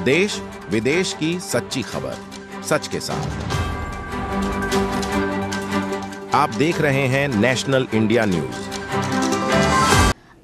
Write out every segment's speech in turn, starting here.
देश विदेश की सच्ची खबर सच के साथ। आप देख रहे हैं नेशनल इंडिया न्यूज।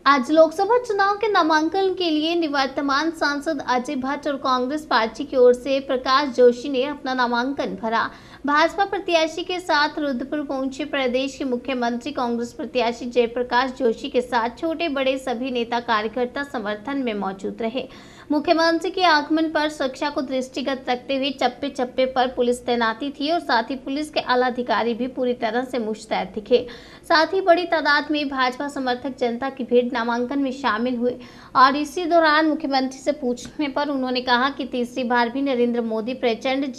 आज लोकसभा चुनाव के नामांकन के लिए निवर्तमान सांसद अजय भट्ट और कांग्रेस पार्टी की ओर से प्रकाश जोशी ने अपना नामांकन भरा। भाजपा प्रत्याशी के साथ रुद्रपुर पहुंचे प्रदेश के मुख्यमंत्री कांग्रेस प्रत्याशी जयप्रकाश जोशी के साथ छोटे बड़े सभी नेता कार्यकर्ता समर्थन में मौजूद रहे। मुख्यमंत्री के आगमन पर सुरक्षा को दृष्टिगत रखते हुए चप्पे चप्पे पर पुलिस तैनाती थी और साथ ही पुलिस के आला अधिकारी भी पूरी तरह से मुस्तैद दिखे। साथ ही बड़ी तादाद में भाजपा समर्थक जनता की भीड़ नामांकन में शामिल हुए और इसी दौरान मुख्यमंत्री से पूछने पर उन्होंने कहा कि तीसरी बार भी नरेंद्र मोदी प्रचंड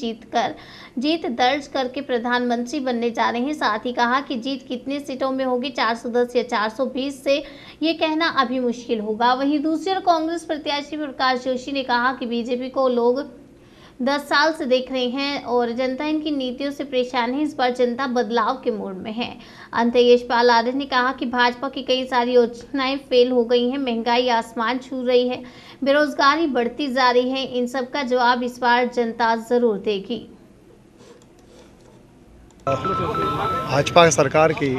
जीत दर्ज करके प्रधानमंत्री बनने जा रहे हैं। साथ ही कहा कि जीत कितने सीटों में होगी, 410 या 420 से ये कहना अभी मुश्किल होगा। वहीं दूसरी ओर कांग्रेस प्रत्याशी प्रकाश जोशी ने कहा कि बीजेपी को लोग 10 साल से देख रहे हैं और जनता इनकी नीतियों से परेशान है। इस बार जनता बदलाव के मूड में है। अंत यशपाल आर्य ने कहा कि भाजपा की कई सारी योजनाएं फेल हो गई हैं, महंगाई आसमान छू रही है, बेरोजगारी बढ़ती जा रही है। इन सब का जवाब इस बार जनता जरूर देगी। भाजपा सरकार की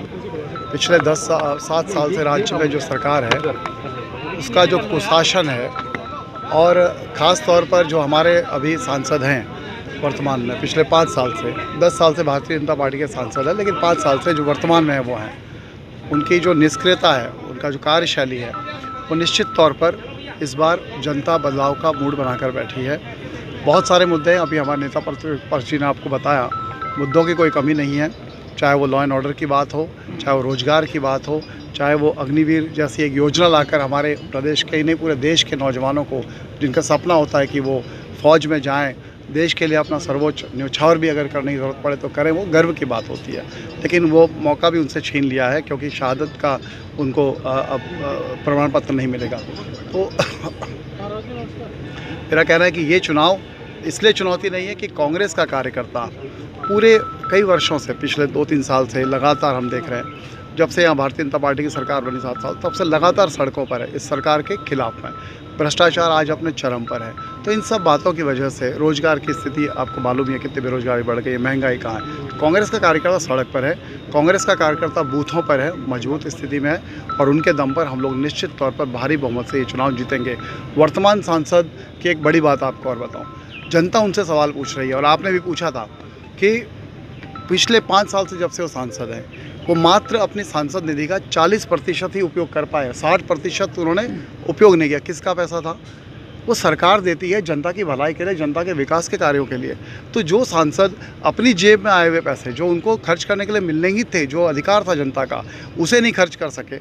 पिछले 7 साल से राज्य में जो सरकार है उसका जो कुशासन है और ख़ास तौर पर जो हमारे अभी सांसद हैं वर्तमान में, पिछले 5 साल से 10 साल से भारतीय जनता पार्टी के सांसद हैं, लेकिन 5 साल से जो वर्तमान में है वो हैं, उनकी जो निष्क्रियता है, उनका जो कार्यशैली है, वो निश्चित तौर पर इस बार जनता बदलाव का मूड बनाकर बैठी है। बहुत सारे मुद्दे हैं, अभी हमारे नेता पर्ची ने आपको बताया, मुद्दों की कोई कमी नहीं है। चाहे वो लॉ एंड ऑर्डर की बात हो, चाहे वो रोज़गार की बात हो, चाहे वो अग्निवीर जैसी एक योजना लाकर हमारे प्रदेश के ही नहीं पूरे देश के नौजवानों को, जिनका सपना होता है कि वो फ़ौज में जाएं, देश के लिए अपना सर्वोच्च न्यौछावर भी अगर करने की ज़रूरत पड़े तो करें, वो गर्व की बात होती है। लेकिन वो मौका भी उनसे छीन लिया है क्योंकि शहादत का उनको प्रमाण पत्र नहीं मिलेगा। तो मेरा कहना है कि ये चुनाव इसलिए चुनौती नहीं है कि कांग्रेस का कार्यकर्ता पूरे कई वर्षों से, पिछले 2-3 साल से लगातार हम देख रहे हैं, जब से यहाँ भारतीय जनता पार्टी की सरकार बनी 7 साल, तब से लगातार सड़कों पर है, इस सरकार के खिलाफ है। भ्रष्टाचार आज अपने चरम पर है। तो इन सब बातों की वजह से रोज़गार की स्थिति आपको मालूम है, कितनी बेरोजगारी बढ़ गई है, महंगाई कहाँ है। तो कांग्रेस का कार्यकर्ता सड़क पर है, कांग्रेस का कार्यकर्ता बूथों पर है, मजबूत स्थिति में है और उनके दम पर हम लोग निश्चित तौर पर भारी बहुमत से ये चुनाव जीतेंगे। वर्तमान सांसद की एक बड़ी बात आपको और बताऊँ, जनता उनसे सवाल पूछ रही है और आपने भी पूछा था कि पिछले 5 साल से जब से वो सांसद हैं, वो मात्र अपनी सांसद निधि का 40% ही उपयोग कर पाए, 60% उन्होंने उपयोग नहीं किया। किसका पैसा था? वो सरकार देती है जनता की भलाई के लिए, जनता के विकास के कार्यों के लिए। तो जो सांसद अपनी जेब में आए हुए पैसे, जो उनको खर्च करने के लिए मिलने ही थे, जो अधिकार था जनता का, उसे नहीं खर्च कर सके,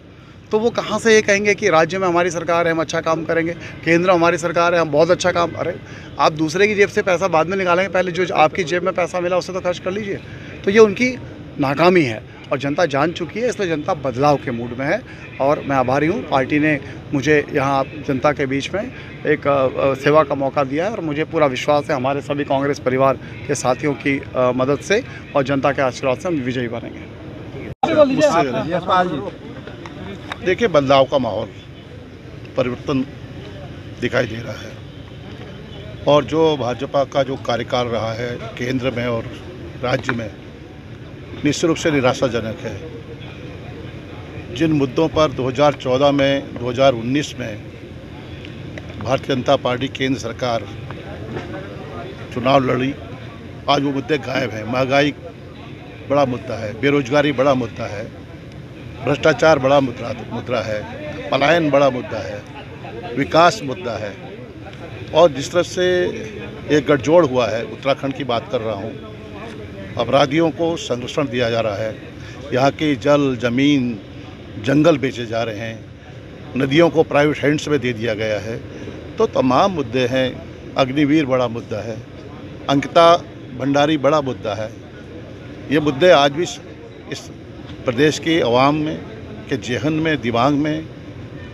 तो वो कहाँ से ये कहेंगे कि राज्य में हमारी सरकार है, हम अच्छा काम करेंगे, केंद्र हमारी सरकार है, हम बहुत अच्छा काम। अरे आप दूसरे की जेब से पैसा बाद में निकालेंगे, पहले जो आपकी जेब में पैसा मिला उससे तो खर्च कर लीजिए। तो ये उनकी नाकामी है और जनता जान चुकी है, इसलिए जनता बदलाव के मूड में है और मैं आभारी हूँ। पार्टी ने मुझे यहाँ जनता के बीच में एक सेवा का मौका दिया है और मुझे पूरा विश्वास है हमारे सभी कांग्रेस परिवार के साथियों की मदद से और जनता के आशीर्वाद से हम विजयी बनेंगे। देखिए, बदलाव का माहौल, परिवर्तन दिखाई दे रहा है और जो भाजपा का जो कार्यकाल रहा है केंद्र में और राज्य में, निश्चित रूप से निराशाजनक है। जिन मुद्दों पर 2014 में 2019 में भारतीय जनता पार्टी केंद्र सरकार चुनाव लड़ी, आज वो मुद्दे गायब हैं। महंगाई बड़ा मुद्दा है, बेरोजगारी बड़ा मुद्दा है, भ्रष्टाचार बड़ा मुद्दा है, पलायन बड़ा मुद्दा है, विकास मुद्दा है। और जिस तरह से एक गठजोड़ हुआ है, उत्तराखंड की बात कर रहा हूँ, अपराधियों को संरक्षण दिया जा रहा है, यहाँ की जल जमीन जंगल बेचे जा रहे हैं, नदियों को प्राइवेट हैंड्स में दे दिया गया है, तो तमाम मुद्दे हैं। अग्निवीर बड़ा मुद्दा है, अंकिता भंडारी बड़ा मुद्दा है। ये मुद्दे आज भी इस प्रदेश की आवाम में के जेहन में, दिमाग में,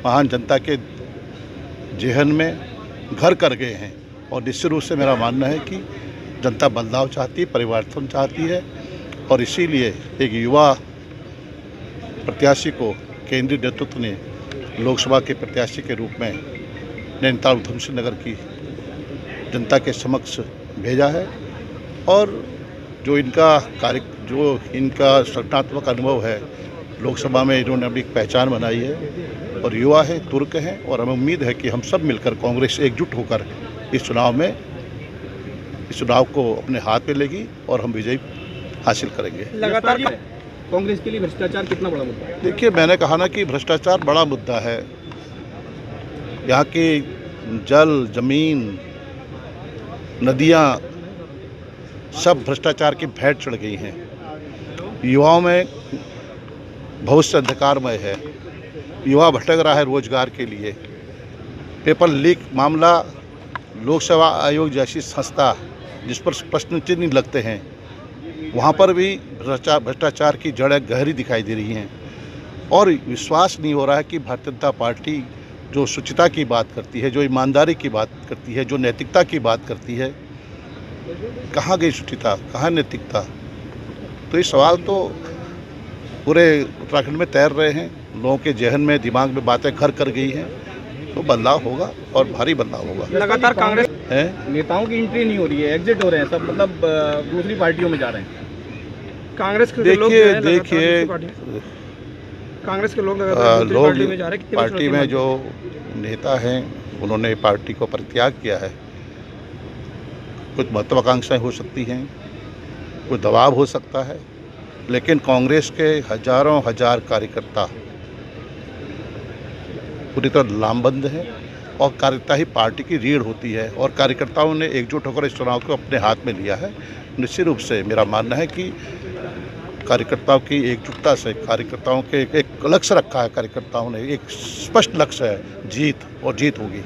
महान जनता के जेहन में घर कर गए हैं और निश्चित रूप से मेरा मानना है कि जनता बदलाव चाहती है, परिवर्तन चाहती है और इसीलिए एक युवा प्रत्याशी को केंद्रीय नेतृत्व ने लोकसभा के प्रत्याशी के रूप में नैनीताल उधमसिंह नगर की जनता के समक्ष भेजा है। और जो इनका सकारात्मक अनुभव है, लोकसभा में इन्होंने अपनी पहचान बनाई है और युवा है, तुर्क हैं, और हमें उम्मीद है कि हम सब मिलकर कांग्रेस एकजुट होकर इस चुनाव को अपने हाथ में लेगी और हम विजय हासिल करेंगे। लगातार कांग्रेस के लिए भ्रष्टाचार कितना बड़ा मुद्दा है? देखिए, मैंने कहा ना कि भ्रष्टाचार बड़ा मुद्दा है। यहाँ की जल, जमीन, नदियाँ सब भ्रष्टाचार की भेंट चढ़ गई हैं। युवाओं में भविष्य अंधकारमय है। युवा भटक रहा है रोजगार के लिए। पेपर लीक मामला, लोक सेवा आयोग जैसी संस्था जिस पर प्रश्न चिन्ह लगते हैं, वहाँ पर भी भ्रष्टाचार की जड़ें गहरी दिखाई दे रही हैं। और विश्वास नहीं हो रहा है कि भारतीय जनता पार्टी जो शुचिता की बात करती है, जो ईमानदारी की बात करती है, जो नैतिकता की बात करती है, कहाँ गई शुचिता, कहाँ नैतिकता? तो ये सवाल तो पूरे उत्तराखंड में तैर रहे हैं। लोगों के जहन में, दिमाग में बातें घर कर गई हैं। तो बदलाव होगा और भारी बदलाव होगा। लगातार कांग्रेस है, नेताओं की एंट्री नहीं हो रही है, एग्जिट हो रहे हैं सब, मतलब दूसरी पार्टियों में जा रहे हैं। कांग्रेस के लोग कांग्रेस के लोग पार्टी में जो नेता हैं उन्होंने पार्टी को परित्याग किया है। कुछ महत्वाकांक्षाएं हो सकती हैं, कुछ दबाव हो सकता है, लेकिन कांग्रेस के हजारों हजार कार्यकर्ता पूरी तरह लामबंद हैं और कार्यकर्ता ही पार्टी की रीढ़ होती है। और कार्यकर्ताओं ने एकजुट होकर इस चुनाव को अपने हाथ में लिया है। निश्चित रूप से मेरा मानना है कि कार्यकर्ताओं की एकजुटता से, कार्यकर्ताओं के एक लक्ष्य रखा है, कार्यकर्ताओं ने एक स्पष्ट लक्ष्य है, जीत, और जीत होगी।